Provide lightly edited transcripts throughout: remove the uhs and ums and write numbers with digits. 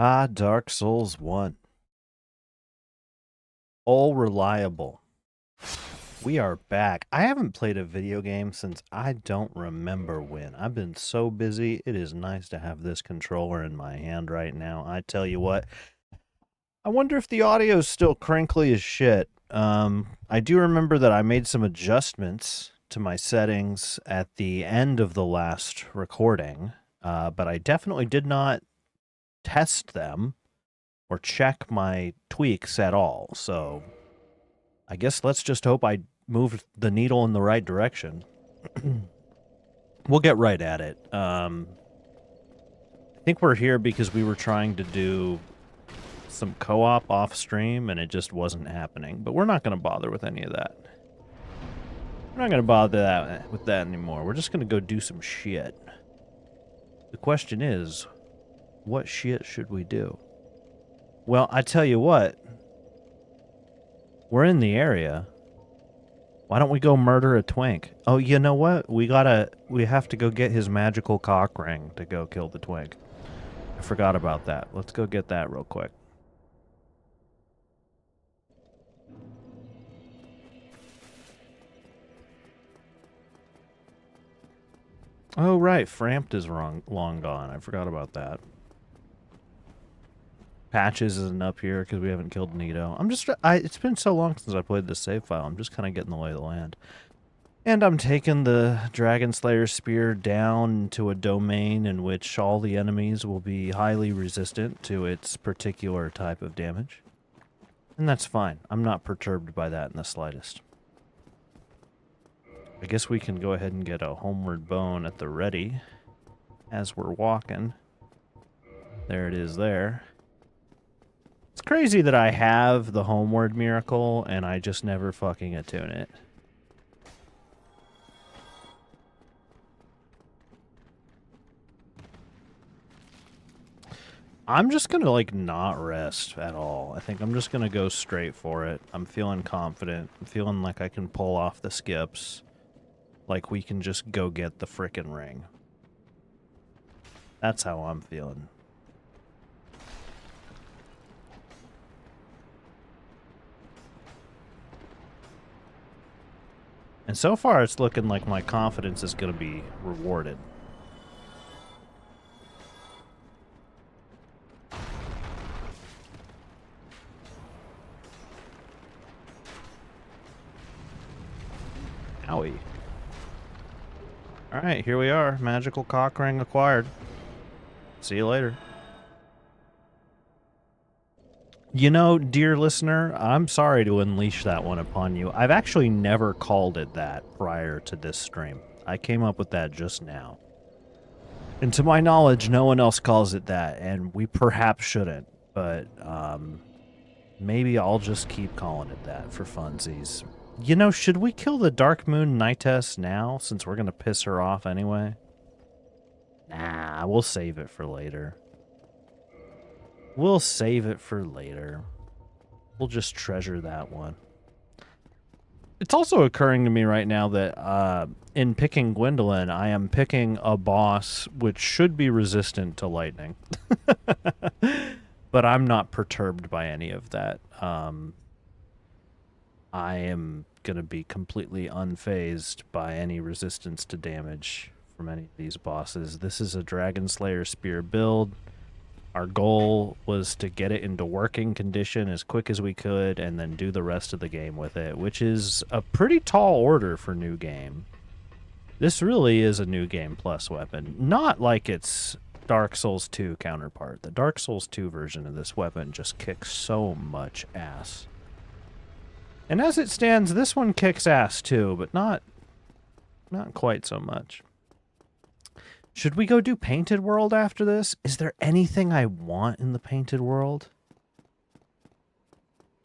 Ah, Dark Souls 1. All reliable. We are back. I haven't played a video game since I don't remember when. I've been so busy. It is nice to have this controller in my hand right now. I tell you what, I wonder if the audio is still crinkly as shit. I do remember that I made some adjustments to my settings at the end of the last recording, but I definitely did not test them or check my tweaks at all. So I guess let's just hope I moved the needle in the right direction. We'll get right at it. I think we're here because we were trying to do some co-op off stream and it just wasn't happening. But we're not going to bother with any of that. We're not going to bother with that anymore. We're just going to go do some shit. The question is, what shit should we do? Well, I tell you what. We're in the area. Why don't we go murder a twink? Oh, you know what? We have to go get his magical cock ring to go kill the twink. I forgot about that. Let's go get that real quick. Oh, right. Framped is long gone. I forgot about that. Patches isn't up here because we haven't killed Nito. It's been so long since I played this save file. I'm just kind of getting the lay of the land. And I'm taking the Dragon Slayer Spear down to a domain in which all the enemies will be highly resistant to its particular type of damage. And that's fine. I'm not perturbed by that in the slightest. I guess we can go ahead and get a homeward bone at the ready as we're walking. There it is there. It's crazy that I have the homeward miracle and I just never fucking attune it. I'm just gonna, like, not rest at all. I think I'm just gonna go straight for it. I'm feeling confident. I'm feeling like I can pull off the skips. Like we can just go get the frickin' ring. That's how I'm feeling. And so far, it's looking like my confidence is gonna be rewarded. Owie. Alright, here we are. Magical cock ring acquired. See you later. You know, dear listener, I'm sorry to unleash that one upon you. I've actually never called it that prior to this stream. I came up with that just now. And to my knowledge, no one else calls it that, and we perhaps shouldn't. But, maybe I'll just keep calling it that for funsies. You know, should we kill the Dark Moon Nitess now, since we're gonna piss her off anyway? Nah, we'll save it for later. We'll save it for later. We'll just treasure that one. It's also occurring to me right now that in picking Gwendolyn, I am picking a boss which should be resistant to lightning. But I'm not perturbed by any of that. I am going to be completely unfazed by any resistance to damage from any of these bosses. This is a Dragon Slayer Spear build. Our goal was to get it into working condition as quick as we could and then do the rest of the game with it, which is a pretty tall order for new game. This really is a new game plus weapon. Not like its Dark Souls 2 counterpart. The Dark Souls 2 version of this weapon just kicks so much ass. And as it stands, this one kicks ass too, but not quite so much. Should we go do Painted World after this? Is there anything I want in the Painted World?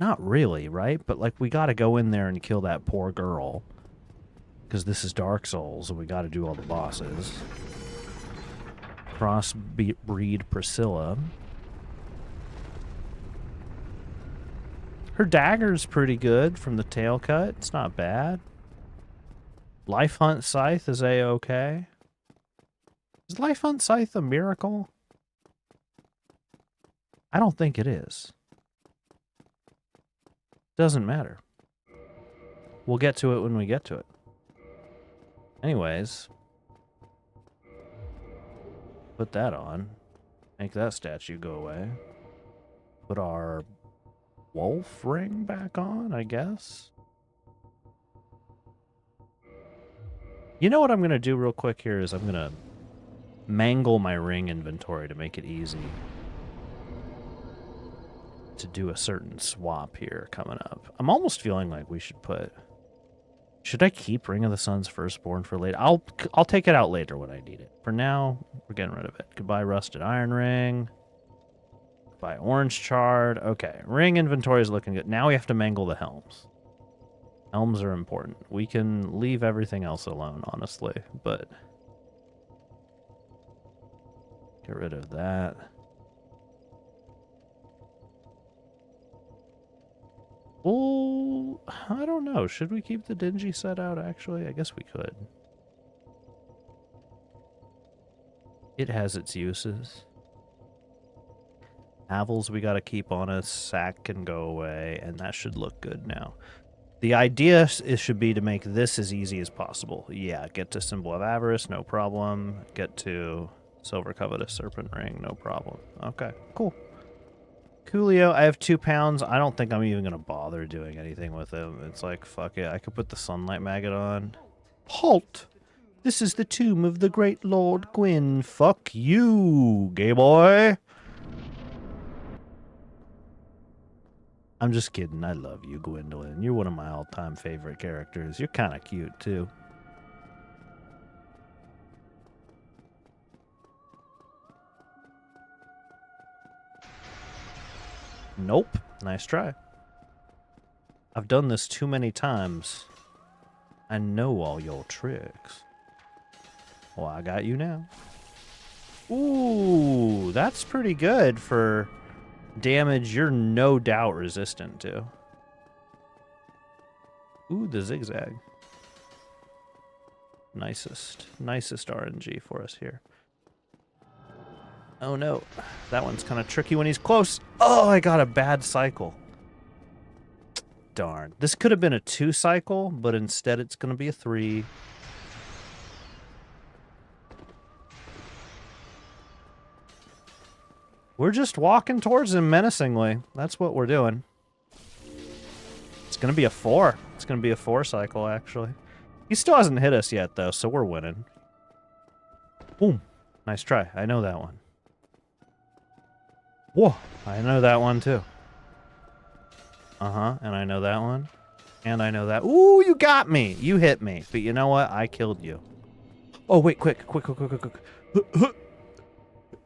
Not really, right? But, like, we gotta go in there and kill that poor girl. Because this is Dark Souls, and we gotta do all the bosses. Crossbreed Priscilla. Her dagger's pretty good from the tail cut. It's not bad. Life Hunt Scythe is A-okay. Is Life Hunt Scythe a miracle? I don't think it is. Doesn't matter. We'll get to it when we get to it. Anyways. Put that on. Make that statue go away. Put our wolf ring back on, I guess. You know what I'm going to do real quick here is I'm going to mangle my ring inventory to make it easy to do a certain swap here coming up. I'm almost feeling like we should put... Should I keep Ring of the Sun's Firstborn for later? I'll take it out later when I need it. For now, we're getting rid of it. Goodbye, Rusted Iron Ring. Goodbye, Orange Charred. Okay, ring inventory is looking good. Now we have to mangle the helms. Helms are important. We can leave everything else alone, honestly, but... Get rid of that. Well, I don't know. Should we keep the dingy set out, actually? I guess we could. It has its uses. Havels we gotta keep on us. Sack can go away, and that should look good now. The idea should be to make this as easy as possible. Yeah, get to Symbol of Avarice, no problem. Get to Silver Covetous Serpent Ring, no problem. Okay, cool. Coolio, I have 2 pounds. I don't think I'm even going to bother doing anything with him. It's like, fuck it. I could put the Sunlight Maggot on. Halt! This is the tomb of the great Lord Gwyn. Fuck you, gay boy. I'm just kidding. I love you, Gwendolyn. You're one of my all-time favorite characters. You're kind of cute, too. Nope. Nice try. I've done this too many times. I know all your tricks. Well, I got you now. Ooh, that's pretty good for damage you're no doubt resistant to. Ooh, the zigzag. Nicest RNG for us here. Oh no, that one's kind of tricky when he's close. Oh, I got a bad cycle. Darn. This could have been a 2 cycle, but instead it's going to be a 3. We're just walking towards him menacingly. That's what we're doing. It's going to be a 4. It's going to be a 4 cycle, actually. He still hasn't hit us yet, though, so we're winning. Boom. Nice try. I know that one. Whoa, I know that one too. Uh-huh, and I know that one. And I know that. Ooh, you got me. You hit me. But you know what? I killed you. Oh, wait, quick.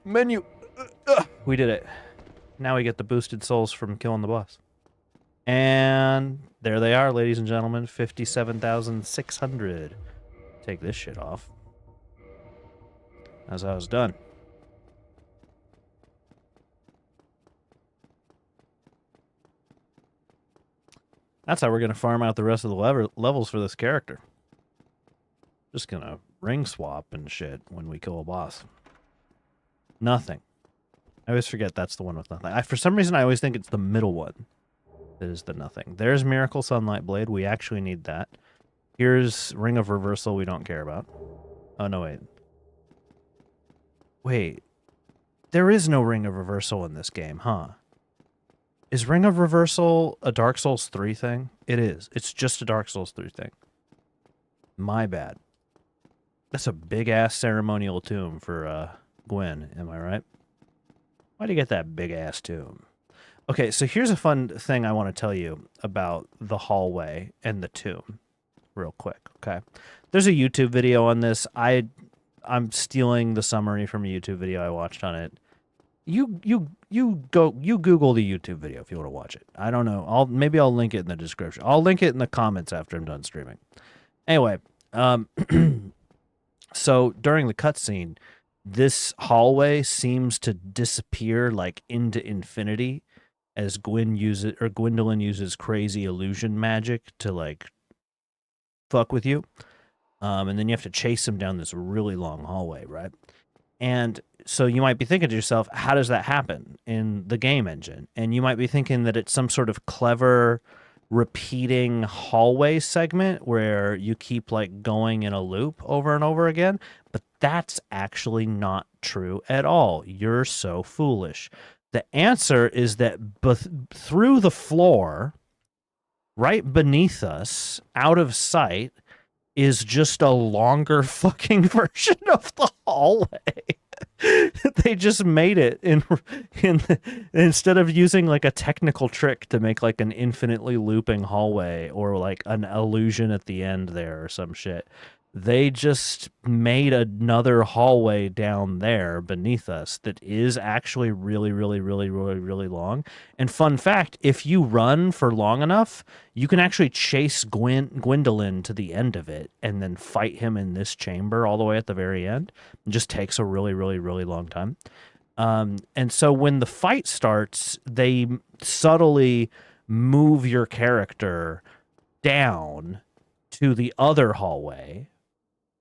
Menu. We did it. Now we get the boosted souls from killing the boss. And there they are, ladies and gentlemen. 57,600. Take this shit off. As I was done. That's how we're going to farm out the rest of the levels for this character. Just going to ring swap and shit when we kill a boss. Nothing. I always forget that's the one with nothing. For some reason, I always think it's the middle one that is the nothing. There's Miracle Sunlight Blade. We actually need that. Here's Ring of Reversal we don't care about. Oh, no, wait. Wait. There is no Ring of Reversal in this game, huh? Is Ring of Reversal a Dark Souls 3 thing? It is. It's just a Dark Souls 3 thing. My bad. That's a big-ass ceremonial tomb for Gwyn, am I right? Why'd you get that big-ass tomb? Okay, so here's a fun thing I want to tell you about the hallway and the tomb real quick, okay? There's a YouTube video on this. I'm stealing the summary from a YouTube video I watched on it. You Google the YouTube video if you want to watch it. I don't know. Maybe I'll link it in the description. I'll link it in the comments after I'm done streaming. Anyway, so during the cutscene, this hallway seems to disappear like into infinity as Gwendolyn uses crazy illusion magic to like fuck with you. And then you have to chase him down this really long hallway, right? And so you might be thinking to yourself, how does that happen in the game engine? And you might be thinking that it's some sort of clever repeating hallway segment where you keep like going in a loop over and over again. But that's actually not true at all. You're so foolish. The answer is that through the floor, right beneath us, out of sight, is just a longer fucking version of the hallway. They just made it instead of using like a technical trick to make like an infinitely looping hallway or like an illusion at the end there or some shit. They just made another hallway down there beneath us that is actually really, really, really, really, really long. And fun fact, if you run for long enough, you can actually chase Gwendolyn to the end of it and then fight him in this chamber all the way at the very end. It just takes a really, really, really long time. And so when the fight starts, they subtly move your character down to the other hallway,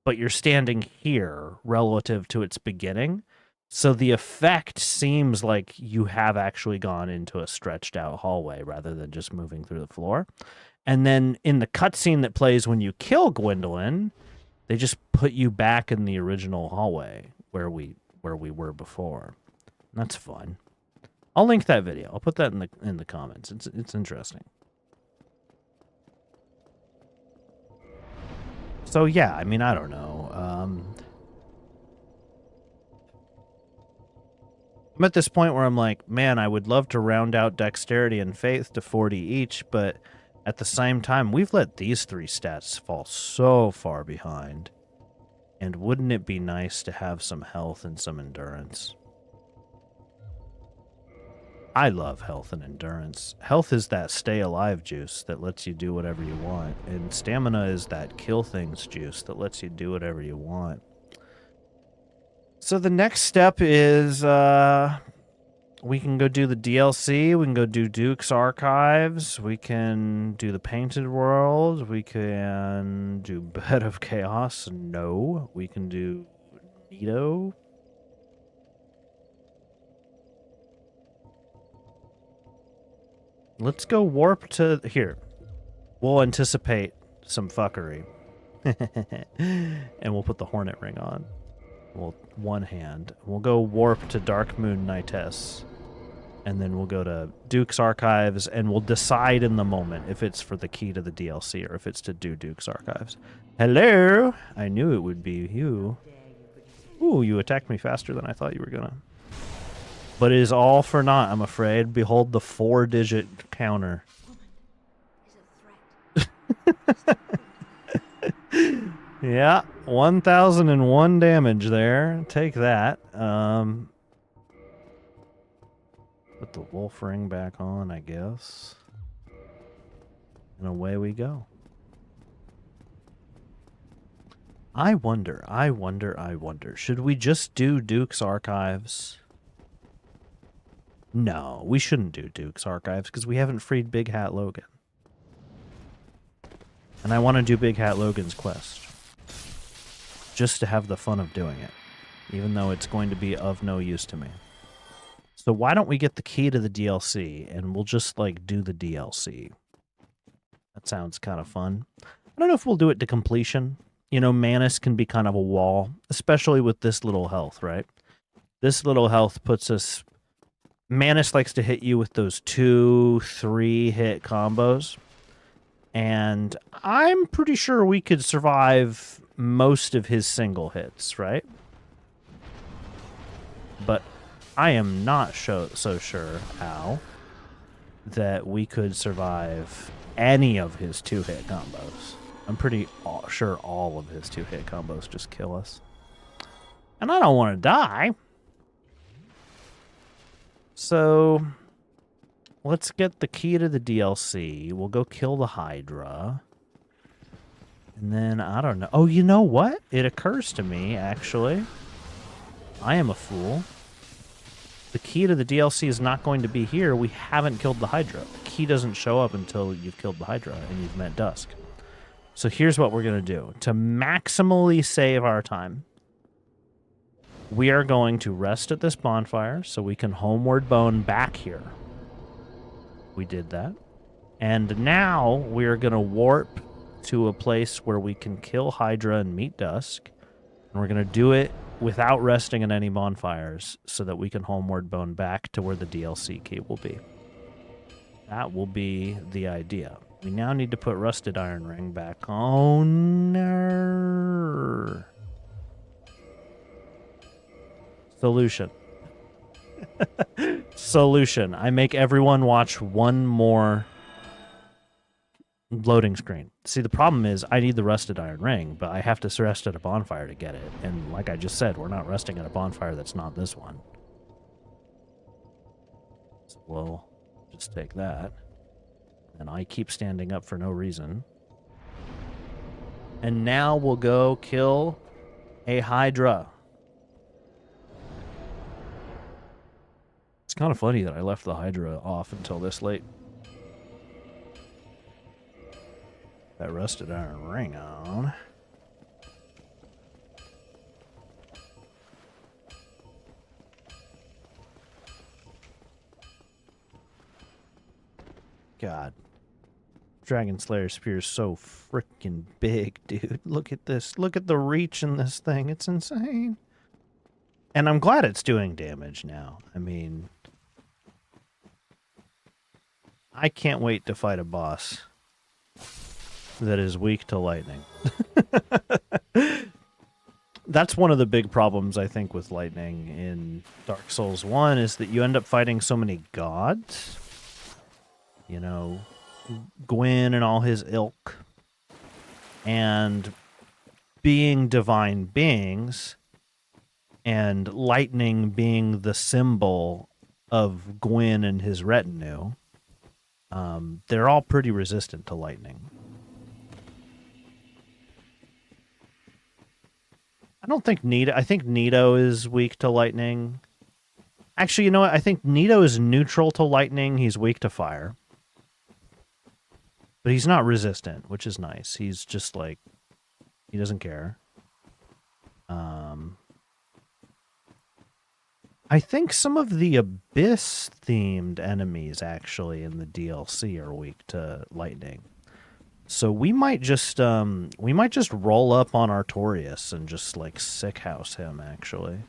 but you're standing here relative to its beginning. So the effect seems like you have actually gone into a stretched out hallway rather than just moving through the floor. And then in the cutscene that plays when you kill Gwendolyn, they just put you back in the original hallway where we were before. And that's fun. I'll link that video. I'll put that in the comments. It's interesting. So yeah, I mean, I don't know. I'm at this point where I'm like, man, I would love to round out dexterity and faith to 40 each, but at the same time, we've let these three stats fall so far behind. And wouldn't it be nice to have some health and some endurance? I love health and endurance. Health is that stay alive juice that lets you do whatever you want. And stamina is that kill things juice that lets you do whatever you want. So the next step is we can go do the DLC. We can go do Duke's Archives. We can do the Painted World. We can do Bed of Chaos. No. We can do Nito. Let's go warp to here. We'll anticipate some fuckery. And we'll put the Hornet Ring on. We'll one hand. We'll go warp to Darkmoon Nitess. And then we'll go to Duke's Archives and we'll decide in the moment if it's for the key to the DLC or if it's to do Duke's Archives. Hello! I knew it would be you. Ooh, you attacked me faster than I thought you were gonna. But it is all for naught, I'm afraid. Behold the 4-digit counter. Yeah, 1,001 damage there. Take that. Put the wolf ring back on, I guess. And away we go. I wonder. Should we just do Duke's Archives? No, we shouldn't do Duke's Archives because we haven't freed Big Hat Logan. And I want to do Big Hat Logan's quest. Just to have the fun of doing it. Even though it's going to be of no use to me. So why don't we get the key to the DLC and we'll just like do the DLC. That sounds kind of fun. I don't know if we'll do it to completion. You know, Manus can be kind of a wall. Especially with this little health, right? This little health puts us... Manus likes to hit you with those 2-3 hit combos. And I'm pretty sure we could survive most of his single hits, right? But I am not so sure, Al, that we could survive any of his 2-hit combos. I'm pretty sure all of his 2-hit combos just kill us. And I don't want to die. So, let's get the key to the DLC. We'll go kill the Hydra. And then, I don't know. Oh, you know what? It occurs to me, actually. I am a fool. The key to the DLC is not going to be here. We haven't killed the Hydra. The key doesn't show up until you've killed the Hydra and you've met Dusk. So here's what we're going to do. To maximally save our time, We are going to rest at this bonfire so we can homeward bone back here. We did that. And now we are going to warp to a place where we can kill Hydra and meet Dusk. And we're going to do it without resting at any bonfires so that we can homeward bone back to where the DLC key will be. That will be the idea. We now need to put Rusted Iron Ring back on. Solution. Solution. I make everyone watch one more loading screen. See, the problem is I need the Rusted Iron Ring, but I have to rest at a bonfire to get it. And like I just said, we're not resting at a bonfire that's not this one. So we'll just take that. And I keep standing up for no reason. And now we'll go kill a Hydra. It's kind of funny that I left the Hydra off until this late. That Rusted Iron Ring on. God. Dragon Slayer Spear is so freaking big, dude. Look at this. Look at the reach in this thing. It's insane. And I'm glad it's doing damage now. I mean, I can't wait to fight a boss that is weak to lightning. That's one of the big problems, I think, with lightning in Dark Souls 1 is that you end up fighting so many gods. You know, Gwyn and all his ilk. And being divine beings, and lightning being the symbol of Gwyn and his retinue, they're all pretty resistant to lightning. I don't think Nito... I think Nito is weak to lightning. Actually, you know what? I think Nito is neutral to lightning. He's weak to fire. But he's not resistant, which is nice. He's just like... He doesn't care. I think some of the Abyss-themed enemies, actually, in the DLC are weak to lightning. So we might just roll up on Artorias and just like sick house him, actually.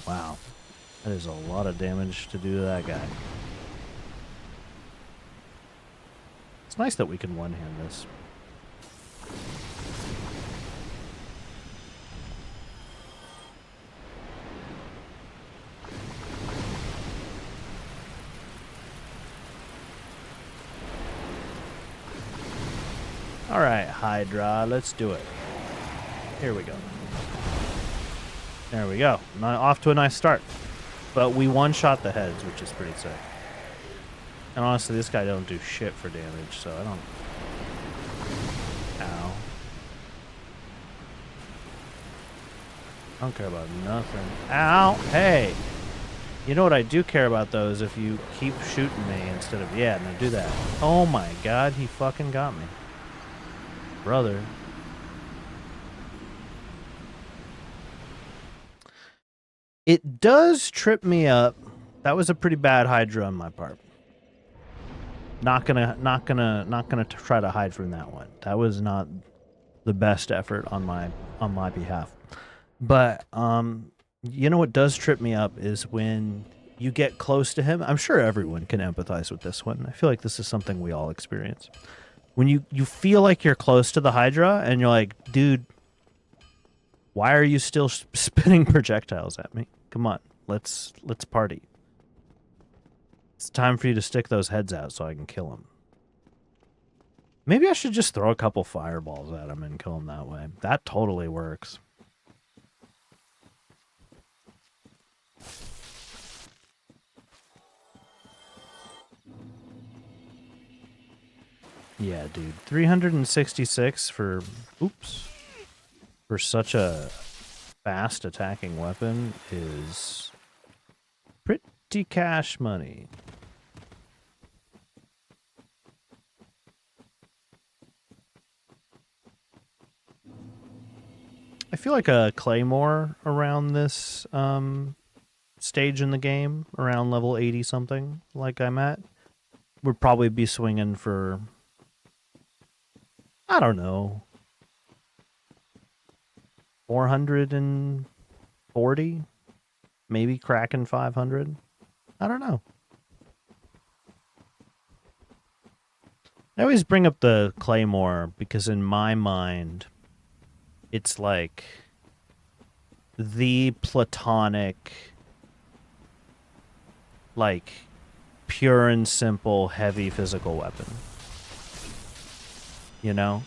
Wow. That is a lot of damage to do to that guy. It's nice that we can one-hand this. All right, Hydra, let's do it. Here we go. There we go. Off to a nice start. But we one-shot the heads, which is pretty sick. And honestly, this guy don't do shit for damage, so I don't... Ow. I don't care about nothing. Ow! Hey! You know what I do care about, though, is if you keep shooting me instead of... Yeah, now do that. Oh my god, he fucking got me. Brother. It does trip me up. That was a pretty bad Hydra on my part. Not gonna try to hide from that one. That was not the best effort on my behalf. But you know what does trip me up is when you get close to him. I'm sure everyone can empathize with this one. I feel like this is something we all experience. When you feel like you're close to the Hydra and you're like, dude, why are you still spitting projectiles at me? Come on, let's party. It's time for you to stick those heads out so I can kill them. Maybe I should just throw a couple fireballs at him and kill him that way. That totally works. Yeah, dude. 366 for... Oops. For such a fast attacking weapon is pretty cash money. feel like a Claymore around this stage in the game, around level 80 something, like I'm at, would probably be swinging for, I don't know, 440, maybe cracking 500. I don't know. I always bring up the Claymore because in my mind, it's like the platonic, like pure and simple heavy physical weapon. You know?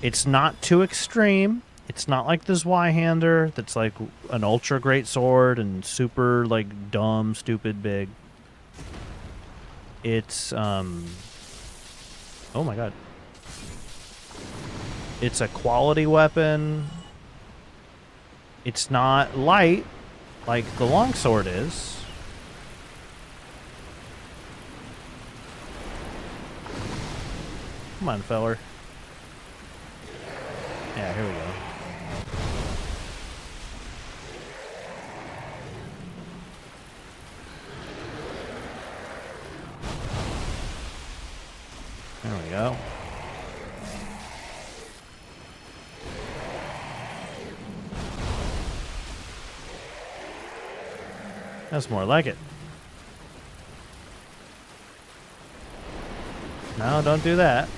It's not too extreme. It's not like the Zweihander that's like an ultra great sword and super like dumb, stupid big. It's oh my god. It's a quality weapon. It's not light like the longsword is. Come on, feller. Yeah, here we go. There we go. That's more like it. No, don't do that.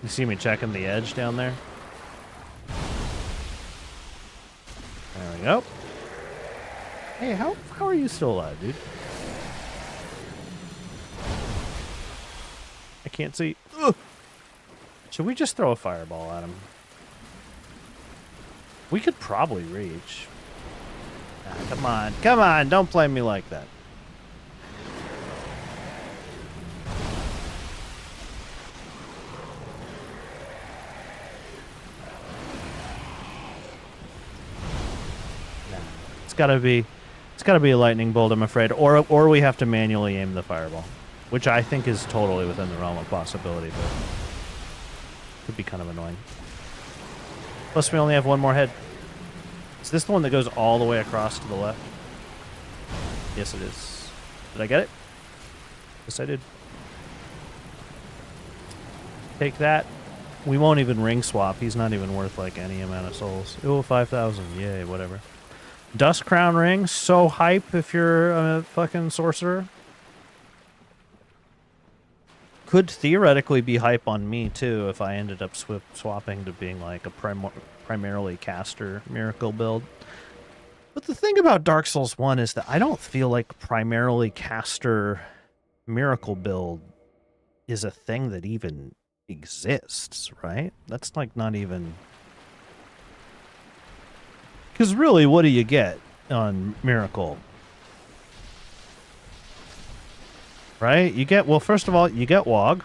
You see me checking the edge down there? There we go. Hey, how are you still alive, dude? I can't see. Ugh. Should we just throw a fireball at him? We could probably reach. Ah, come on, don't play me like that. It's gotta be a lightning bolt, I'm afraid, or we have to manually aim the fireball, which I think is totally within the realm of possibility, but could be kind of annoying. Plus, we only have one more head. Is this the one that goes all the way across to the left? Yes, it is. Did I get it? Yes, I did. Take that. We won't even ring swap. He's not even worth like any amount of souls. Oh, 5,000. Yay, whatever. Dust Crown Ring, so hype if you're a fucking sorcerer. Could theoretically be hype on me too if I ended up swapping to being like a primarily caster miracle build. But the thing about Dark Souls 1 is that I don't feel like primarily caster miracle build is a thing that even exists, right? That's like not even... Because really, what do you get on Miracle? Right? You get, well, first of all, you get Wog.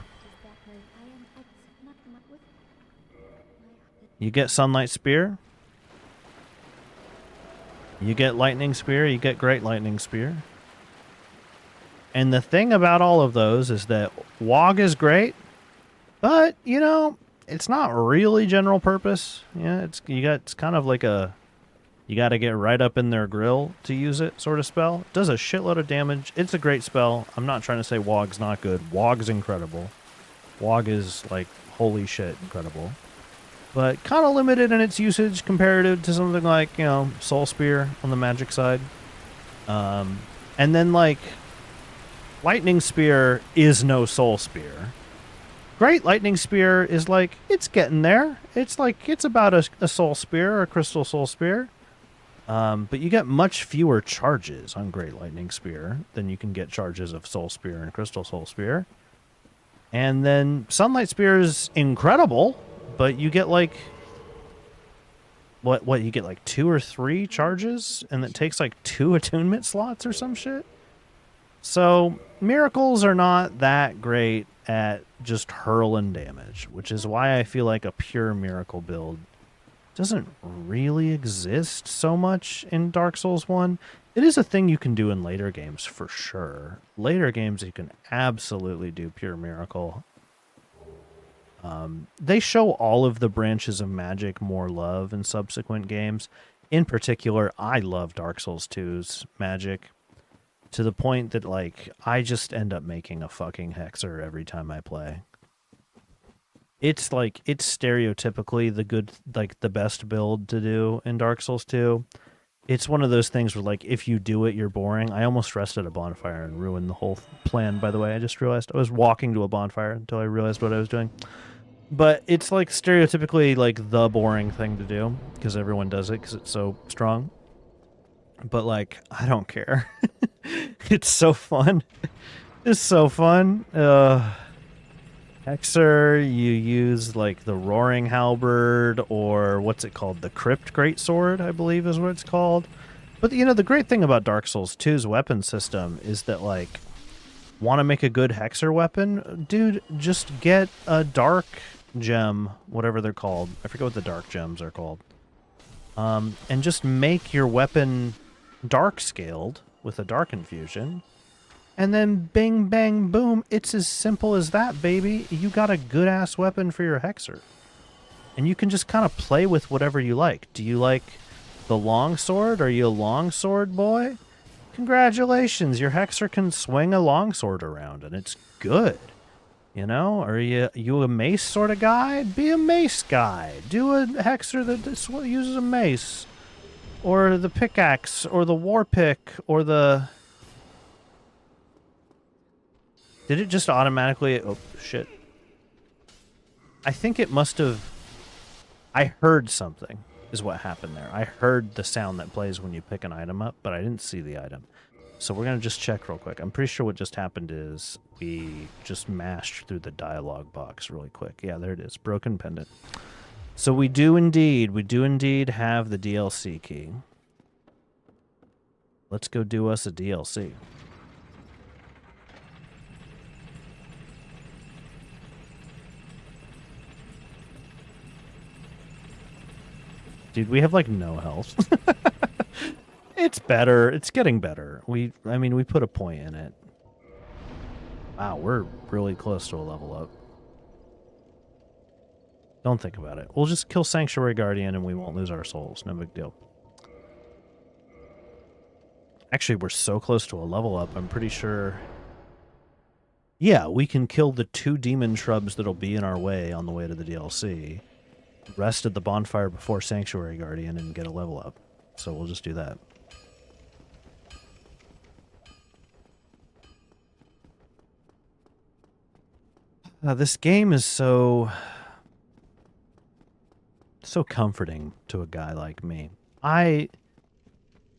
You get Sunlight Spear. You get Lightning Spear. You get Great Lightning Spear. And the thing about all of those is that Wog is great, but, you know, it's not really general purpose. Yeah, it's kind of like a... You got to get right up in their grill to use it sort of spell. It does a shitload of damage. It's a great spell. I'm not trying to say Wog's not good. Wog's incredible. Wog is, like, holy shit incredible. But kind of limited in its usage comparative to something like, you know, Soul Spear on the magic side. And then, like, Lightning Spear is no Soul Spear. Great Lightning Spear is, like, it's getting there. It's, like, it's about a Soul Spear or a Crystal Soul Spear. But you get much fewer charges on Great Lightning Spear than you can get charges of Soul Spear and Crystal Soul Spear. And then Sunlight Spear is incredible, but you get like... What, you get like 2 or 3 charges? And it takes like 2 attunement slots or some shit? So, miracles are not that great at just hurling damage, which is why I feel like a pure miracle build doesn't really exist so much in Dark Souls 1. It is a thing you can do in later games for sure. Later games you can absolutely do pure miracle. They show all of the branches of magic more love in subsequent games. In particular, I love Dark Souls 2's magic to the point that, like, I just end up making a fucking hexer every time I play. It's like, it's stereotypically the good, like, the best build to do in Dark Souls 2. It's one of those things where, like, if you do it, you're boring. I almost rested a bonfire and ruined the whole plan, by the way. I just realized I was walking to a bonfire until I realized what I was doing. But it's, like, stereotypically, like, the boring thing to do because everyone does it because it's so strong. But, like, I don't care. It's so fun. It's so fun. Hexer, you use, like, the Roaring Halberd, or what's it called? The Crypt Greatsword, I believe is what it's called. But, you know, the great thing about Dark Souls 2's weapon system is that, like, want to make a good Hexer weapon? Dude, just get a Dark Gem, whatever they're called. I forget what the Dark Gems are called. And just make your weapon dark scaled with a Dark Infusion. And then bing, bang, boom. It's as simple as that, baby. You got a good-ass weapon for your Hexer. And you can just kind of play with whatever you like. Do you like the longsword? Are you a longsword boy? Congratulations, your Hexer can swing a longsword around, and it's good. You know? Are you a mace sort of guy? Be a mace guy. Do a Hexer that uses a mace. Or the pickaxe, or the war pick, or the... Did it just automatically... Oh, shit. I think it must have... I heard something, is what happened there. I heard the sound that plays when you pick an item up, but I didn't see the item. So we're going to just check real quick. I'm pretty sure what just happened is we just mashed through the dialogue box really quick. Yeah, there it is. Broken pendant. So we do indeed have the DLC key. Let's go do us a DLC. Dude, we have, like, no health. It's better. It's getting better. I mean, we put a point in it. Wow, we're really close to a level up. Don't think about it. We'll just kill Sanctuary Guardian and we won't lose our souls. No big deal. Actually, we're so close to a level up, I'm pretty sure... Yeah, we can kill the 2 demon shrubs that'll be in our way on the way to the DLC. Rest at the bonfire before Sanctuary Guardian and get a level up. So we'll just do that. This game is so comforting to a guy like me. I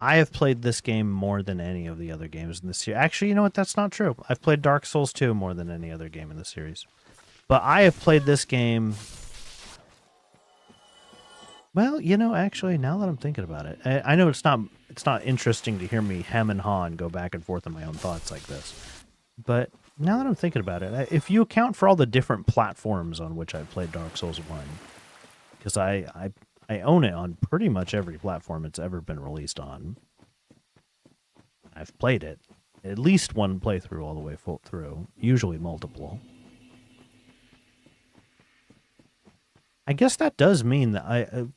have played this game more than any of the other games in the series. Actually, you know what? That's not true. I've played Dark Souls 2 more than any other game in the series. But I have played this game... Well, you know, actually, now that I'm thinking about it, I know it's not interesting to hear me hem and haw and go back and forth on my own thoughts like this. But now that I'm thinking about it, if you account for all the different platforms on which I've played Dark Souls 1, because I own it on pretty much every platform it's ever been released on. I've played it. At least one playthrough all the way full through, usually multiple. I guess that does mean that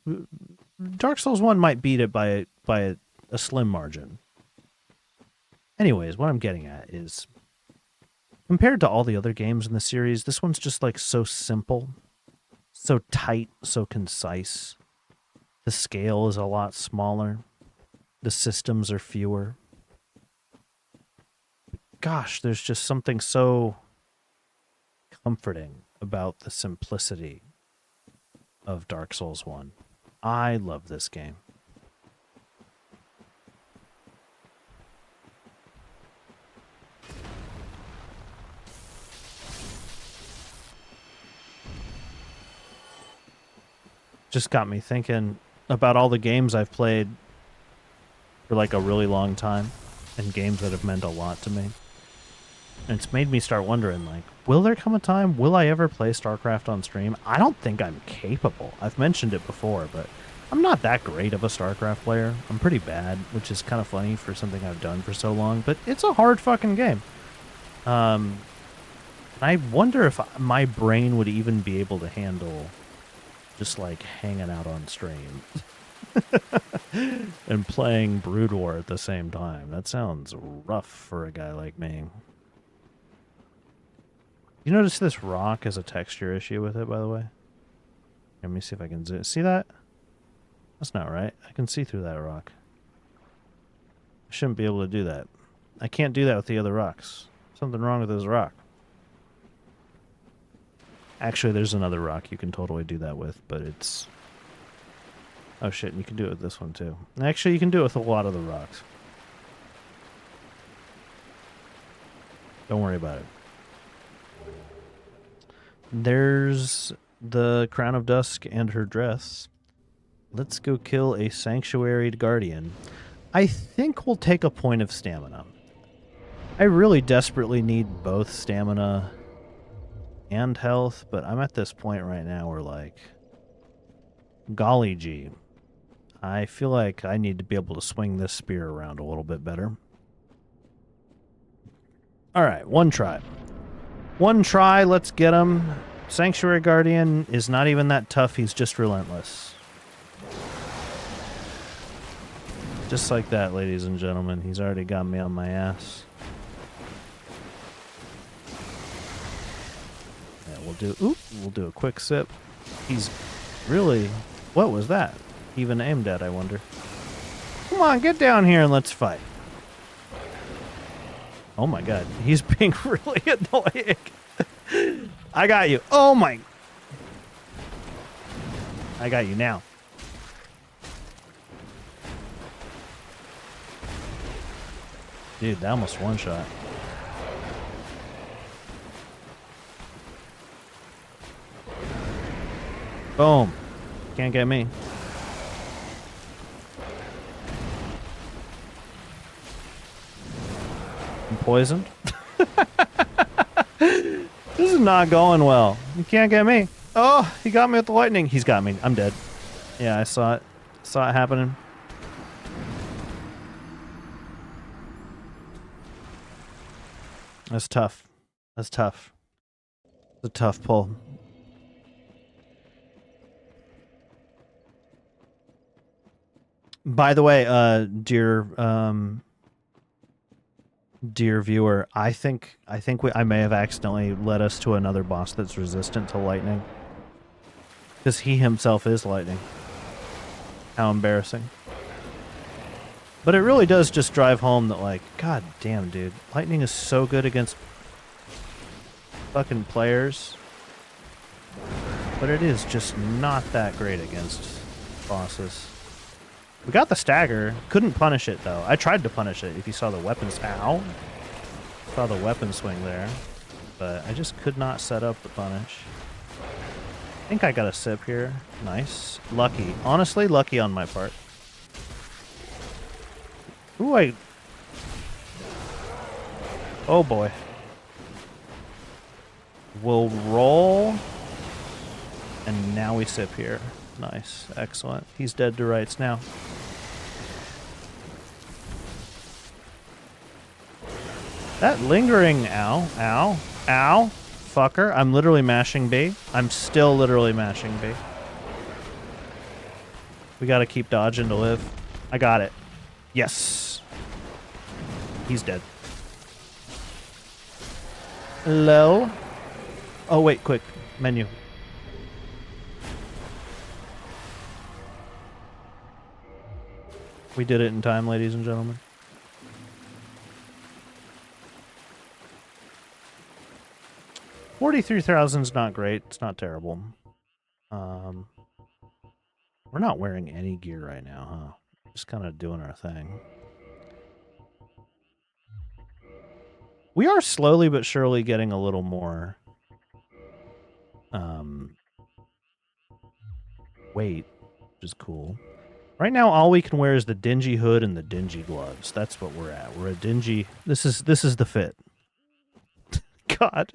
Dark Souls 1 might beat it by a slim margin. Anyways, what I'm getting at is, compared to all the other games in the series, this one's just, like, so simple, so tight, so concise. The scale is a lot smaller. The systems are fewer. Gosh, there's just something so comforting about the simplicity of Dark Souls 1. I love this game. Just got me thinking about all the games I've played for, like, a really long time, and games that have meant a lot to me. And it's made me start wondering, like, will there come a time, will I ever play StarCraft on stream? I don't think I'm capable. I've mentioned it before, but I'm not that great of a StarCraft player. I'm pretty bad, which is kind of funny for something I've done for so long, but it's a hard fucking game. I'm I wonder if my brain would even be able to handle just like hanging out on stream and playing Brood War at the same time. That sounds rough for a guy like me. You notice this rock has a texture issue with it, by the way? Let me see if I can see that? That's not right. I can see through that rock. I shouldn't be able to do that. I can't do that with the other rocks. Something wrong with this rock. Actually, there's another rock you can totally do that with, but it's... Oh shit, and you can do it with this one too. Actually, you can do it with a lot of the rocks. Don't worry about it. There's the Crown of Dusk and her dress. Let's go kill a Sanctuaried Guardian. I think we'll take a point of stamina. I really desperately need both stamina and health, but I'm at this point right now where, like, golly gee, I feel like I need to be able to swing this spear around a little bit better. Alright, one try. One try, let's get him. Sanctuary Guardian is not even that tough, he's just relentless. Just like that, ladies and gentlemen. He's already got me on my ass. Yeah, we'll do a quick sip. He's really... What was that? Even aimed at, I wonder. Come on, get down here and let's fight. Oh my god, he's being really annoying. I got you. Oh my... I got you now. Dude, that almost one-shot. Boom. Can't get me. I'm poisoned. This is not going well. You can't get me. Oh, he got me with the lightning. He's got me. I'm dead. Yeah, I saw it. Saw it happening. That's tough. That's tough. It's a tough pull. By the way, dear viewer, I think I may have accidentally led us to another boss that's resistant to lightning. Because he himself is lightning. How embarrassing. But it really does just drive home that, like, god damn, dude. Lightning is so good against fucking players. But it is just not that great against bosses. We got the stagger. Couldn't punish it, though. I tried to punish it, if you saw the weapons. Ow. Saw the weapon swing there. But I just could not set up the punish. I think I got a sip here. Nice. Lucky. Honestly, lucky on my part. Ooh, oh boy. We'll roll. And now we sip here. Nice. Excellent. He's dead to rights now. That lingering... Ow. Ow. Ow. Fucker. I'm literally mashing B. I'm still literally mashing B. We gotta keep dodging to live. I got it. Yes. He's dead. Lol. Oh, wait, quick. Menu. We did it in time, ladies and gentlemen. $43,000's not great. It's not terrible. We're not wearing any gear right now, huh? Just kind of doing our thing. We are slowly but surely getting a little more weight, which is cool. Right now, all we can wear is the dingy hood and the dingy gloves. That's what we're at. We're a dingy... This is the fit. God.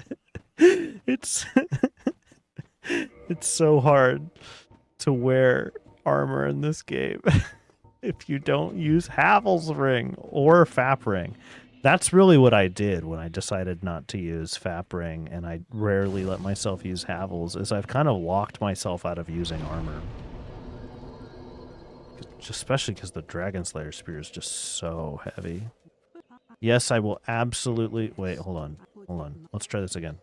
It's... it's so hard to wear armor in this game if you don't use Havel's ring or Fap ring. That's really what I did when I decided not to use Fap Ring, and I rarely let myself use Havels, is I've kind of locked myself out of using armor. Especially because the Dragon Slayer Spear is just so heavy. Yes, I will absolutely... Wait, hold on. Hold on. Let's try this again.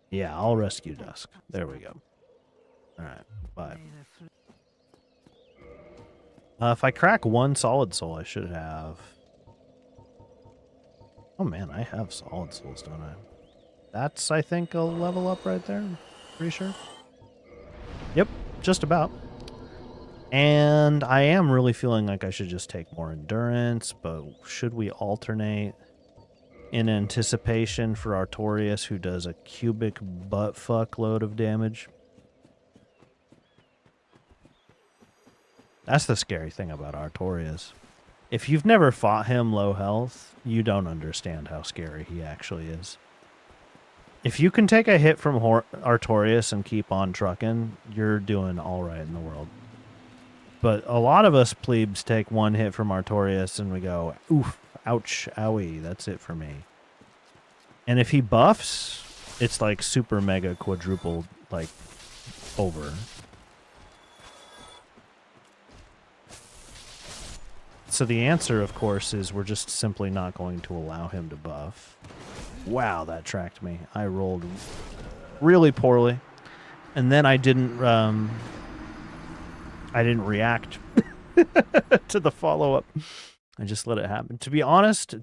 Yeah, I'll rescue Dusk. There we go. Alright, bye. If I crack one Solid Soul, I should have... Oh man, I have Solid Souls, don't I? That's, I think, a level up right there. Pretty sure. Yep, just about. And I am really feeling like I should just take more Endurance, but should we alternate in anticipation for Artorias, who does a cubic buttfuck load of damage? That's the scary thing about Artorias. If you've never fought him low health, you don't understand how scary he actually is. If you can take a hit from Artorias and keep on trucking, you're doing all right in the world. But a lot of us plebes take one hit from Artorias and we go, oof, ouch, owie, that's it for me. And if he buffs, it's like super mega quadrupled, like, over. So the answer, of course, is we're just simply not going to allow him to buff. Wow, that tracked me. I rolled really poorly. And then I didn't react to the follow-up. I just let it happen. To be honest,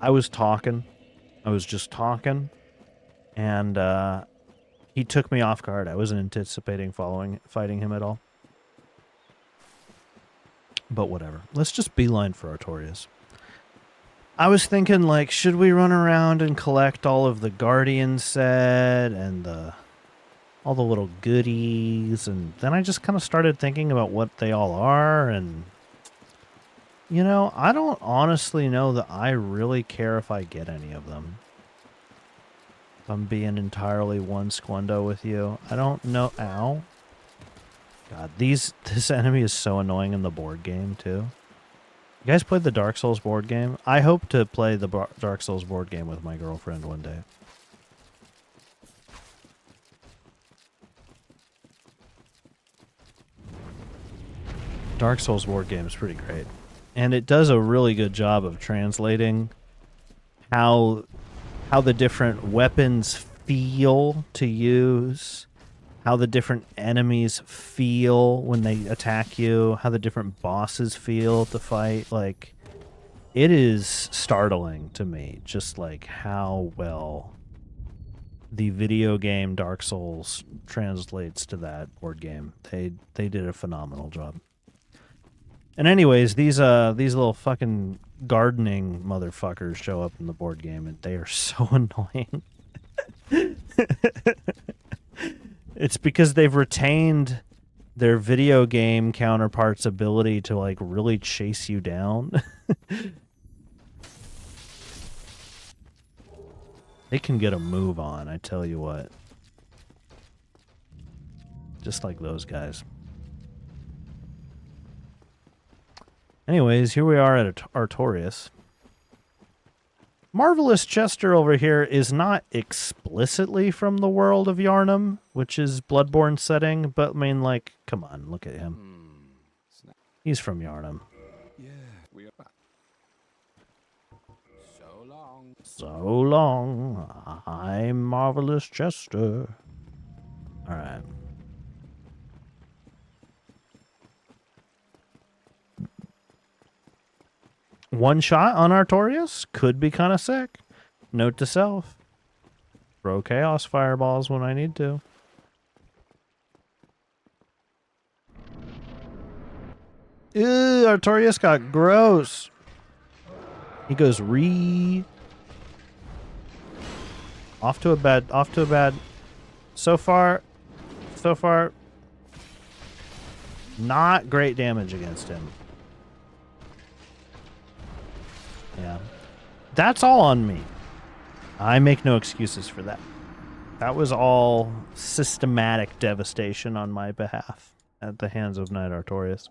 I was talking. I was just talking. And he took me off guard. I wasn't anticipating fighting him at all. But whatever. Let's just beeline for Artorias. I was thinking, like, should we run around and collect all of the Guardian set and all the little goodies? And then I just kind of started thinking about what they all are. And, you know, I don't honestly know that I really care if I get any of them. If I'm being entirely one squundo with you. I don't know. Ow. God, this enemy is so annoying in the board game, too. You guys played the Dark Souls board game? I hope to play the Dark Souls board game with my girlfriend one day. Dark Souls board game is pretty great. And it does a really good job of translating how the different weapons feel to use, how the different enemies feel when they attack you, how the different bosses feel to fight. Like, it is startling to me, just like how well the video game Dark Souls translates to that board game. They did a phenomenal job. And anyways, these little fucking gardening motherfuckers show up in the board game, and they are so annoying. It's because they've retained their video game counterpart's ability to, like, really chase you down. They can get a move on, I tell you what. Just like those guys. Anyways, here we are at Artorias. Marvelous Chester over here is not explicitly from the world of Yharnam, which is Bloodborne setting, but I mean, like, come on, look at him. He's from Yharnam. Yeah, we are back. So long. So long. I'm Marvelous Chester. Alright. One shot on Artorias could be kind of sick. Note to self. Throw Chaos Fireballs when I need to. Ew, Artorias got gross. He goes off to a bad. So far, not great damage against him. Yeah. That's all on me. I make no excuses for that. That was all systematic devastation on my behalf at the hands of Knight Artorias.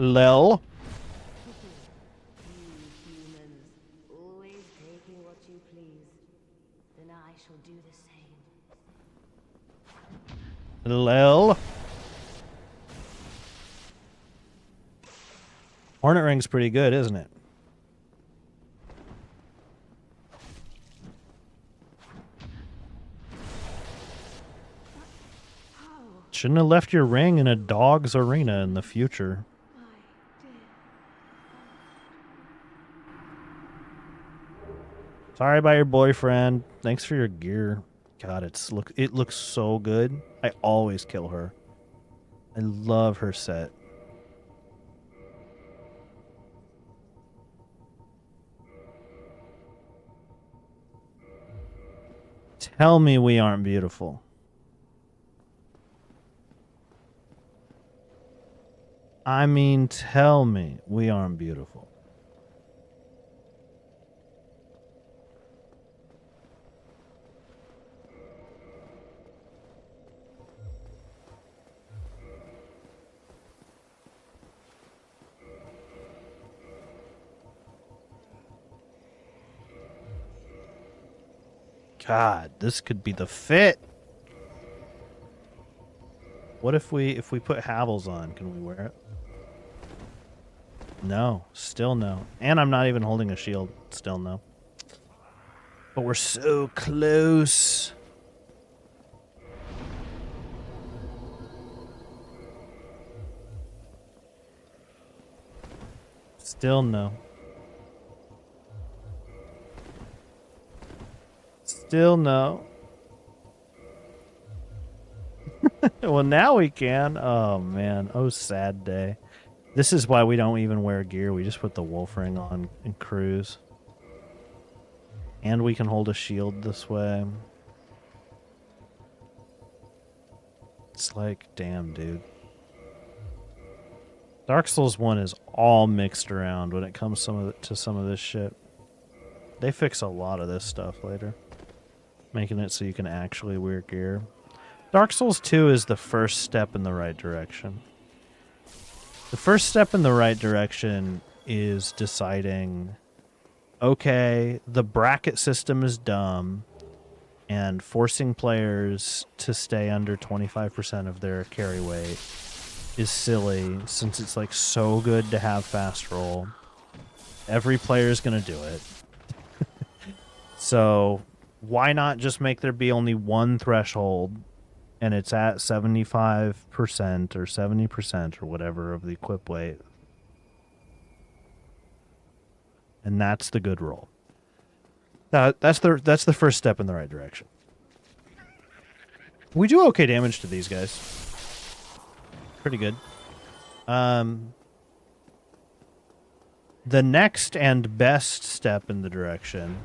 Lel. You humans, always taking what you please. Then I shall do the same. Lel. Hornet Ring's pretty good, isn't it? Shouldn't have left your ring in a dog's arena in the future. Sorry about your boyfriend. Thanks for your gear. God, it looks so good. I always kill her. I love her set. Tell me we aren't beautiful. I mean, tell me we aren't beautiful. God, this could be the fit. What if we put Havels on? Can we wear it? No, still no. And I'm not even holding a shield. Still no. But we're so close. Still no. Still no. Well, now we can. Oh, man. Oh, sad day. This is why we don't even wear gear. We just put the wolf ring on and cruise. And we can hold a shield this way. It's like, damn, dude. Dark Souls 1 is all mixed around when it comes to some of this shit. They fix a lot of this stuff later, making it so you can actually wear gear. Dark Souls 2 is the first step in the right direction. The first step in the right direction is deciding, okay, the bracket system is dumb, and forcing players to stay under 25% of their carry weight is silly, since it's like so good to have fast roll. Every player is going to do it. So why not just make there be only one threshold, and it's at 75% or 70% or whatever of the equip weight. And that's the good roll. That's the first step in the right direction. We do okay damage to these guys. Pretty good. The next and best step in the direction,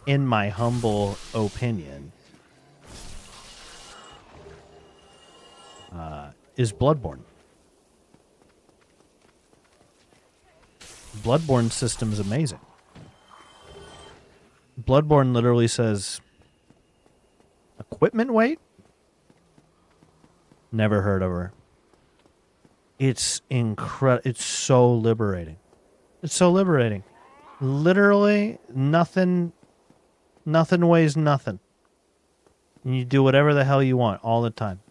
in my humble opinion, is Bloodborne. Bloodborne system is amazing. Bloodborne literally says equipment weight? Never heard of her. It's incredible. It's so liberating. It's so liberating. Literally nothing weighs nothing. And you do whatever the hell you want all the time.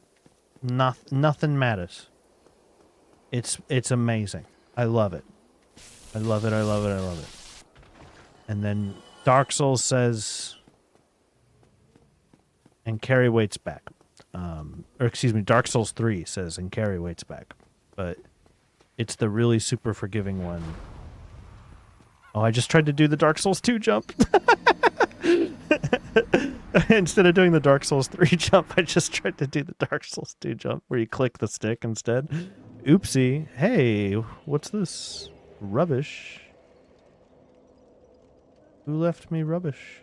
Nothing matters. It's amazing. I love it. I love it. I love it. I love it. And then Dark Souls says, and carry weight's back. Or excuse me, Dark Souls 3 says, and carry weight's back. But it's the really super forgiving one. Oh, I just tried to do the Dark Souls 2 jump. Instead of doing the Dark Souls 3 jump, I just tried to do the Dark Souls 2 jump where you click the stick instead. Oopsie. Hey, what's this? Rubbish. Who left me rubbish?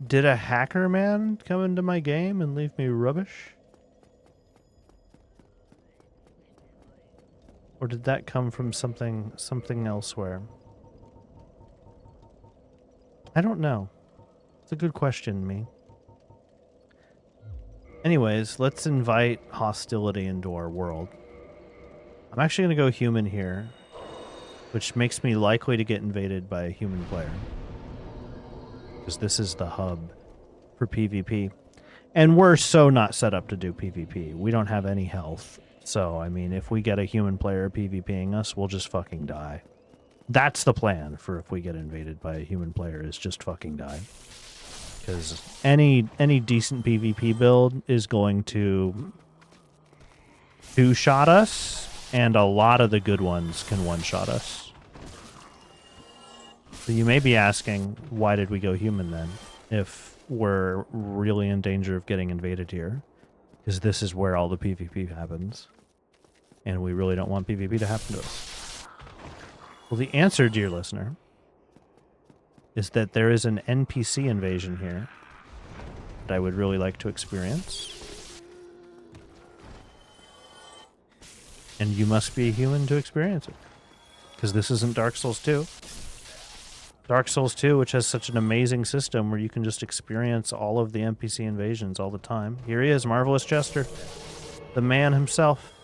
Did a hacker man come into my game and leave me rubbish? Or did that come from something elsewhere? I don't know. It's a good question, me. Anyways, let's invite hostility into our world. I'm actually going to go human here, which makes me likely to get invaded by a human player. Because this is the hub for PvP. And we're so not set up to do PvP. We don't have any health. So, I mean, if we get a human player PvPing us, we'll just fucking die. That's the plan for if we get invaded by a human player, is just fucking die. Because any decent PvP build is going to two-shot us, and a lot of the good ones can one-shot us. So you may be asking, why did we go human then? If we're really in danger of getting invaded here. Because this is where all the PvP happens. And we really don't want PvP to happen to us. Well, the answer, dear listener, is that there is an NPC invasion here that I would really like to experience. And you must be a human to experience it. Because this isn't Dark Souls 2. Dark Souls 2, which has such an amazing system where you can just experience all of the NPC invasions all the time. Here he is, Marvelous Jester. The man himself.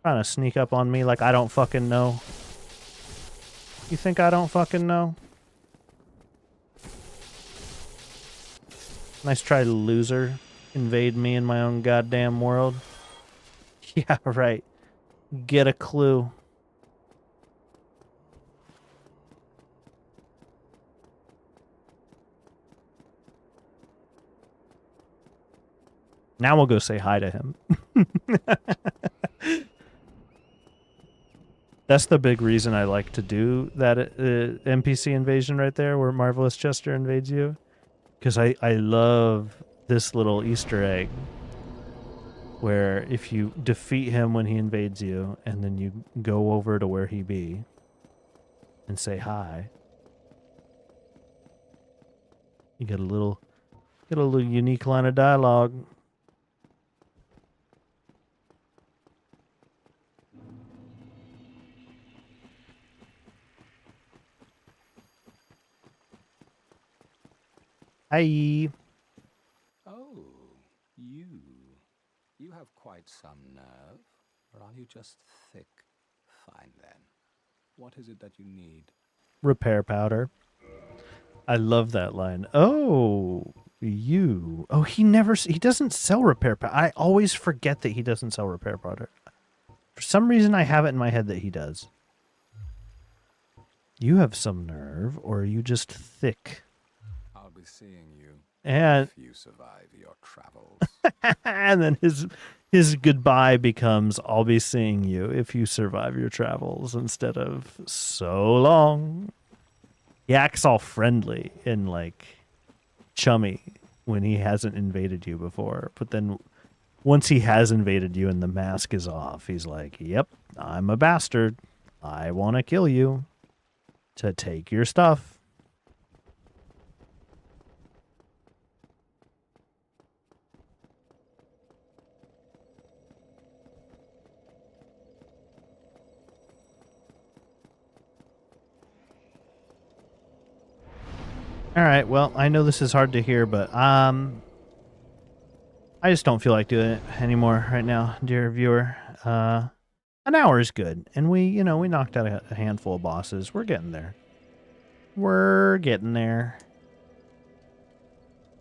Trying to sneak up on me like I don't fucking know. You think I don't fucking know? Nice try, loser. Invade me in my own goddamn world. Yeah, right. Get a clue. Now we'll go say hi to him. That's the big reason I like to do that NPC invasion right there where Marvelous Jester invades you. Because I love this little Easter egg where if you defeat him when he invades you and then you go over to where he be and say hi, you get a little unique line of dialogue. Hi. Oh, you. You have quite some nerve. Or are you just thick? Fine then. What is it that you need? Repair powder. I love that line. Oh, you. Oh, he doesn't sell repair powder. I always forget that he doesn't sell repair powder. For some reason, I have it in my head that he does. You have some nerve, or are you just thick? I'll be seeing you And if you survive your travels. and then his goodbye becomes, I'll be seeing you if you survive your travels, instead of so long. He acts all friendly and like chummy when he hasn't invaded you before. But then once he has invaded you and the mask is off, he's like, yep, I'm a bastard. I want to kill you to take your stuff. All right, well, I know this is hard to hear, but I just don't feel like doing it anymore right now, dear viewer. An hour is good, and we knocked out a handful of bosses. We're getting there. We're getting there.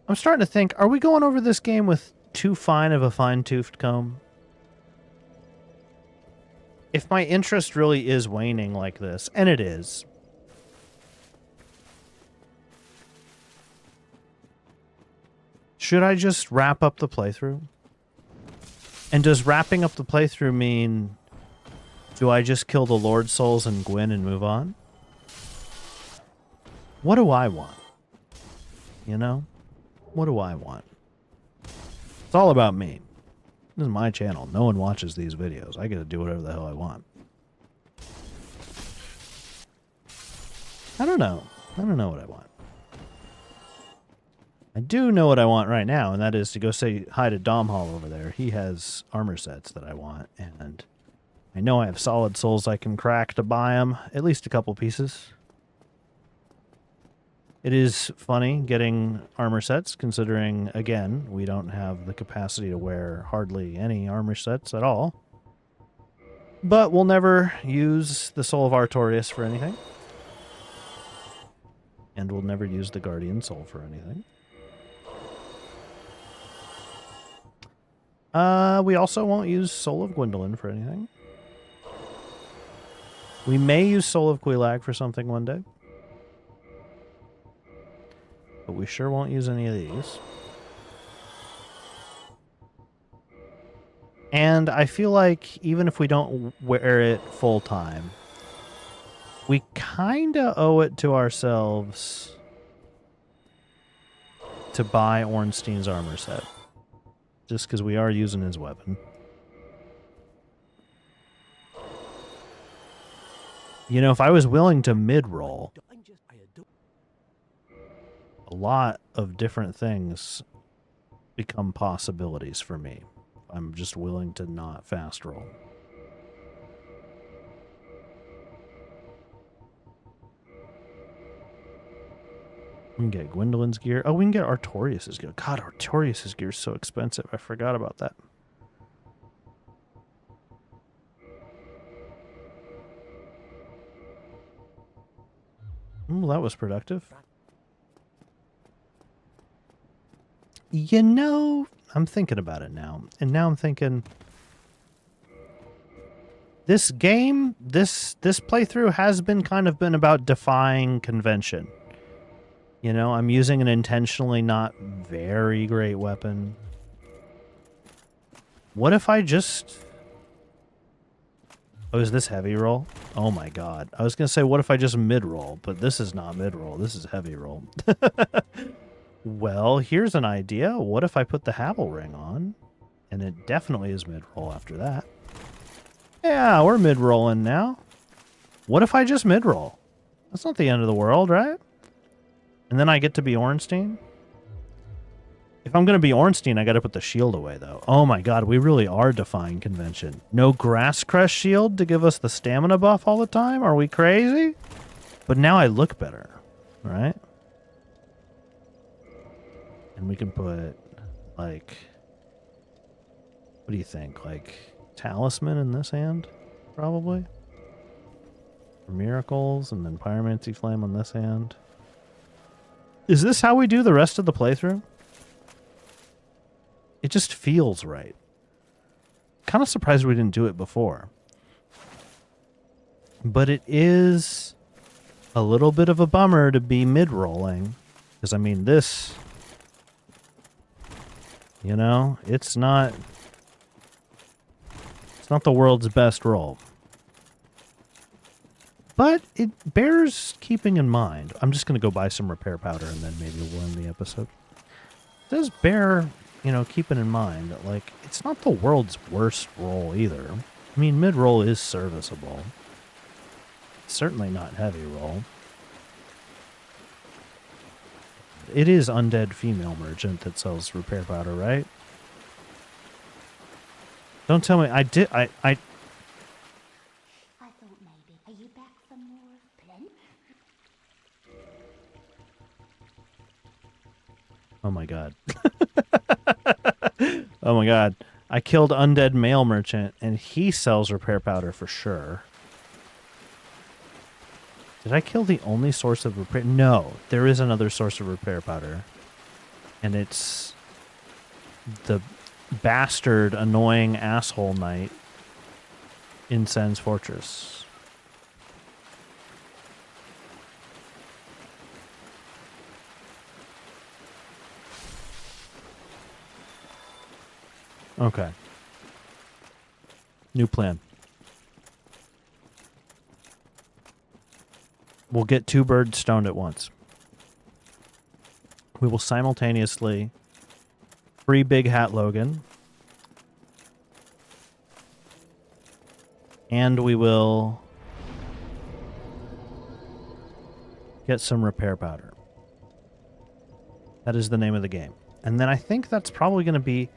I'm starting to think, are we going over this game with too fine of a fine-toothed comb? If my interest really is waning like this, and it is, should I just wrap up the playthrough? And does wrapping up the playthrough mean, do I just kill the Lord Souls and Gwyn and move on? What do I want? You know? What do I want? It's all about me. This is my channel. No one watches these videos. I get to do whatever the hell I want. I don't know. I don't know what I want. I do know what I want right now, and that is to go say hi to Domhall over there. He has armor sets that I want, and I know I have solid souls I can crack to buy him. At least a couple pieces. It is funny getting armor sets, considering, again, we don't have the capacity to wear hardly any armor sets at all. But we'll never use the Soul of Artorias for anything. And we'll never use the Guardian Soul for anything. We also won't use Soul of Gwendolyn for anything. We may use Soul of Quelaag for something one day. But we sure won't use any of these. And I feel like even if we don't wear it full time, we kind of owe it to ourselves to buy Ornstein's armor set. Just because we are using his weapon. You know, if I was willing to mid-roll, a lot of different things become possibilities for me. I'm just willing to not fast roll. We can get Gwendolyn's gear. Oh, we can get Artorias' gear. God, Artorias' gear is so expensive. I forgot about that. Well, that was productive. You know, I'm thinking about it now. And now I'm thinking, this game, this playthrough has been kind of been about defying convention. You know, I'm using an intentionally not very great weapon. What if I just... Oh, is this heavy roll? Oh my god. I was going to say, what if I just mid-roll? But this is not mid-roll. This is heavy roll. Well, here's an idea. What if I put the Havel ring on? And it definitely is mid-roll after that. Yeah, we're mid-rolling now. What if I just mid-roll? That's not the end of the world, right? And then I get to be Ornstein? If I'm going to be Ornstein, I got to put the shield away, though. Oh my god, we really are defying convention. No Grass Crest shield to give us the stamina buff all the time? Are we crazy? But now I look better, right? And we can put, like... What do you think? Like, Talisman in this hand? Probably? For Miracles, and then Pyromancy Flame on this hand. Is this how we do the rest of the playthrough? It just feels right. Kind of surprised we didn't do it before. But it is a little bit of a bummer to be mid-rolling. Because, I mean, this... You know, it's not... It's not the world's best roll. But it bears keeping in mind. I'm just going to go buy some repair powder and then maybe we'll end the episode. It does bear... You know, keeping in mind that, like, it's not the world's worst roll either. I mean, mid-roll is serviceable. It's certainly not heavy roll. It is Undead Female Merchant that sells repair powder, right? Don't tell me, I thought maybe. Are you back for more Plen? Oh my god. Oh my god. I killed Undead Male Merchant, and he sells repair powder for sure. Did I kill the only source of repair? No, there is another source of repair powder. And it's the bastard, annoying asshole knight in Sen's Fortress. Okay. New plan. We'll get two birds stoned at once. We will simultaneously free Big Hat Logan. And we will get some repair powder. That is the name of the game. And then I think that's probably going to be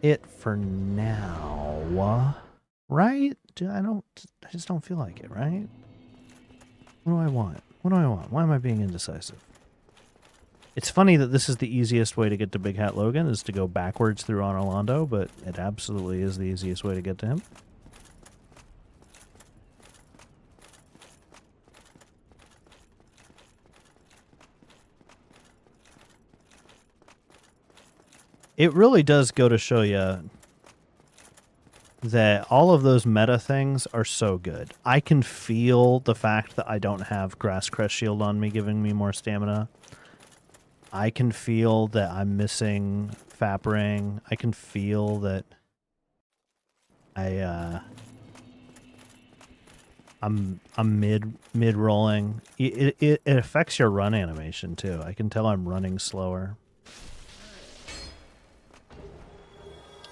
it for now, right? I just don't feel like it, right? What do I want? What do I want? Why am I being indecisive? It's funny that this is the easiest way to get to Big Hat Logan, is to go backwards through Orlando, but it absolutely is the easiest way to get to him. It really does go to show you that all of those meta things are so good. I can feel the fact that I don't have Grass Crest Shield on me giving me more stamina. I can feel that I'm missing Fap Ring. I can feel that I'm mid rolling. It affects your run animation too. I can tell I'm running slower.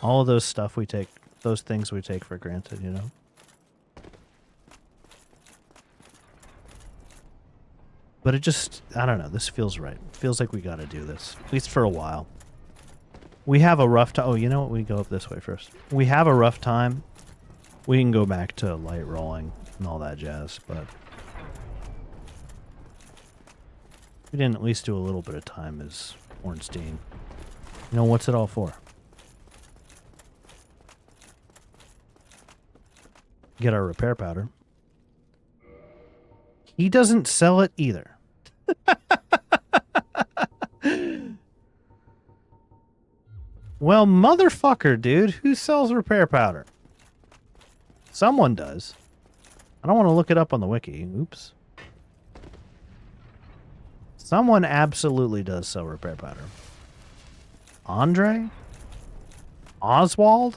All of those stuff we take, those things we take for granted, you know? But it just, I don't know, this feels right. It feels like we gotta do this, at least for a while. We have a rough time. Oh, you know what? We go up this way first. We have a rough time. We can go back to light rolling and all that jazz, but we didn't at least do a little bit of time as Ornstein. You know, what's it all for? Get our repair powder. He doesn't sell it either. Well, motherfucker, dude. Who sells repair powder? Someone does. I don't want to look it up on the wiki. Oops. Someone absolutely does sell repair powder. Andre? Oswald?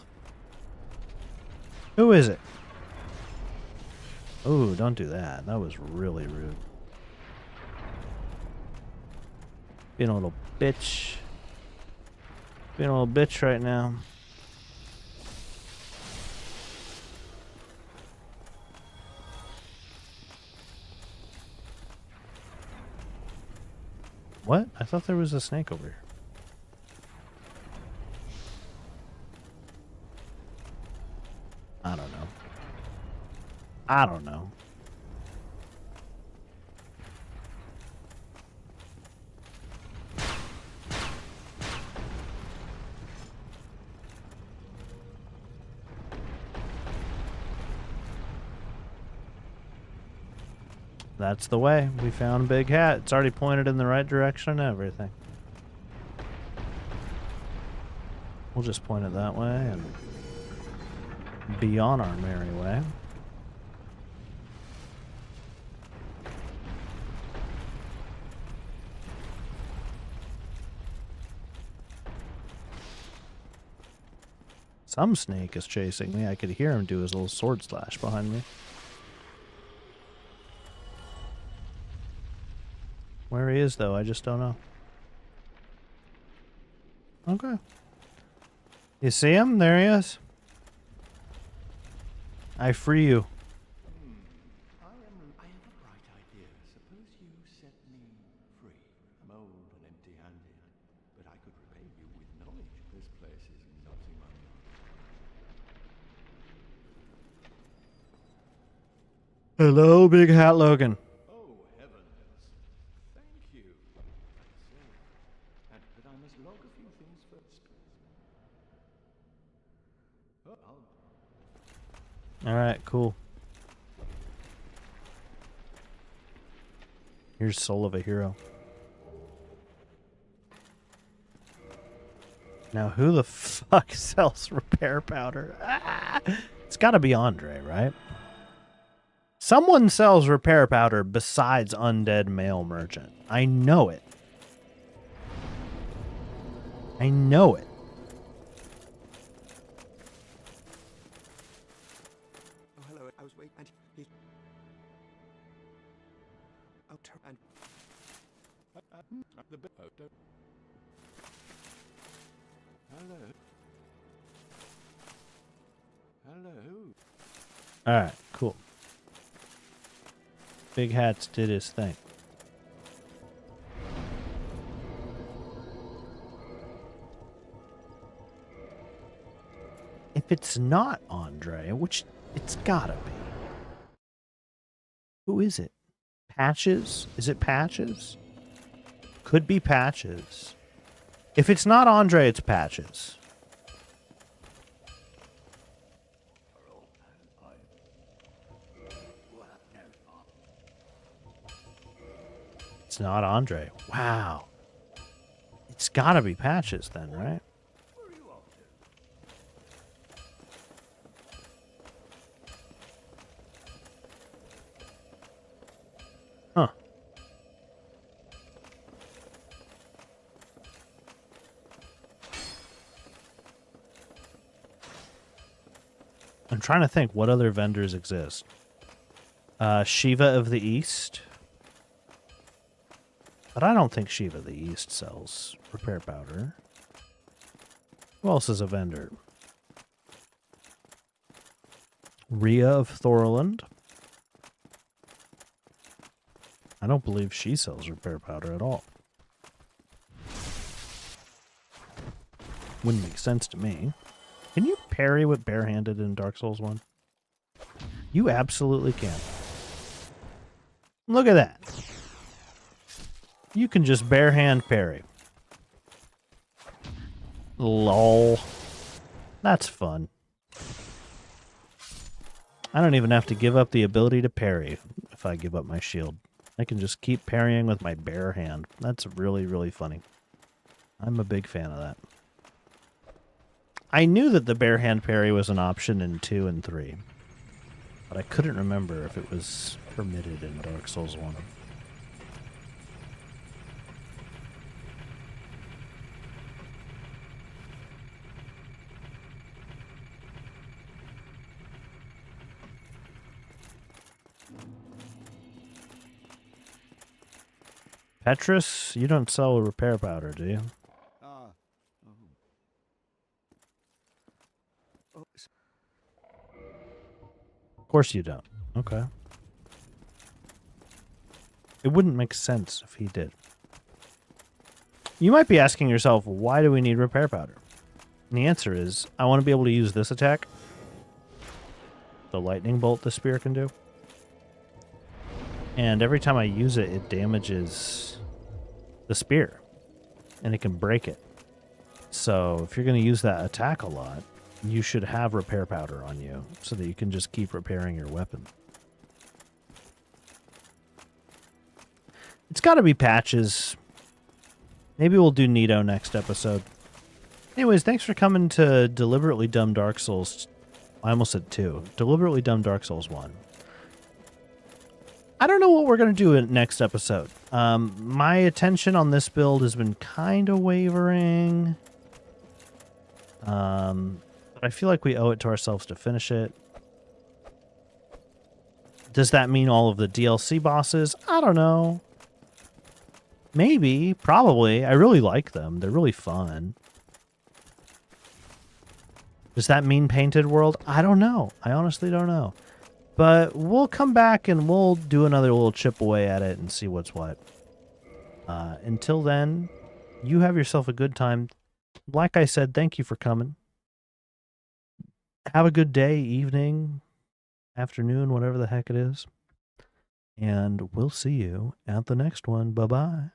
Who is it? Ooh, don't do that. That was really rude. Being a little bitch. Being a little bitch right now. What? I thought there was a snake over here. I don't know. I don't know. That's the way. We found Big Hat. It's already pointed in the right direction and everything. We'll just point it that way and be on our merry way. Some snake is chasing me. I could hear him do his little sword slash behind me. Where he is, though, I just don't know. Okay. You see him? There he is. I free you. I have a bright idea. Suppose you set me free. I'm old and empty-handed, but I could repay you with knowledge. This place is nothing on Hello, Big Hat Logan. Oh, heavens. Thank you. But I must log a few things first. Oh, Alright, cool. Here's Soul of a Hero. Now, who the fuck sells repair powder? Ah! It's gotta be Andre, right? Someone sells repair powder besides Undead Male Merchant. I know it. I know it. oh, hello. I was waiting, and he... Oh, and... the hello. Hello. Alright, cool. Big Hats did his thing. If it's not Andre, which it's gotta be. Who is it? Patches? Is it Patches? could be Patches. If it's not Andre, it's Patches. It's not Andre. Wow. It's gotta be Patches then, right? Huh. I'm trying to think what other vendors exist. Shiva of the East. But I don't think Shiva of the East sells repair powder. Who else is a vendor? Rhea of Thorland. I don't believe she sells repair powder at all. Wouldn't make sense to me. Can you parry with barehanded in Dark Souls 1? You absolutely can. Look at that. You can just barehand parry. Lol. That's fun. I don't even have to give up the ability to parry if I give up my shield. I can just keep parrying with my bare hand. That's really, really funny. I'm a big fan of that. I knew that the bare hand parry was an option in 2 and 3, but I couldn't remember if it was permitted in Dark Souls 1. Petrus, you don't sell repair powder, do you? Of course you don't. Okay. It wouldn't make sense if he did. You might be asking yourself, why do we need repair powder? And the answer is, I want to be able to use this attack. The lightning bolt the spear can do. And every time I use it, it damages the spear. And it can break it. So if you're going to use that attack a lot, you should have repair powder on you so that you can just keep repairing your weapon. It's got to be Patches. Maybe we'll do Nito next episode. Anyways, thanks for coming to Deliberately Dumb Dark Souls. I almost said 2. Deliberately Dumb Dark Souls 1. I don't know what we're going to do in next episode. My attention on this build has been kind of wavering. But I feel like we owe it to ourselves to finish it. Does that mean all of the DLC bosses? I don't know. Maybe. Probably. I really like them. They're really fun. Does that mean Painted World? I don't know. I honestly don't know. But we'll come back and we'll do another little chip away at it and see what's what. Until then, you have yourself a good time. Like I said, thank you for coming. Have a good day, evening, afternoon, whatever the heck it is. And we'll see you at the next one. Bye-bye.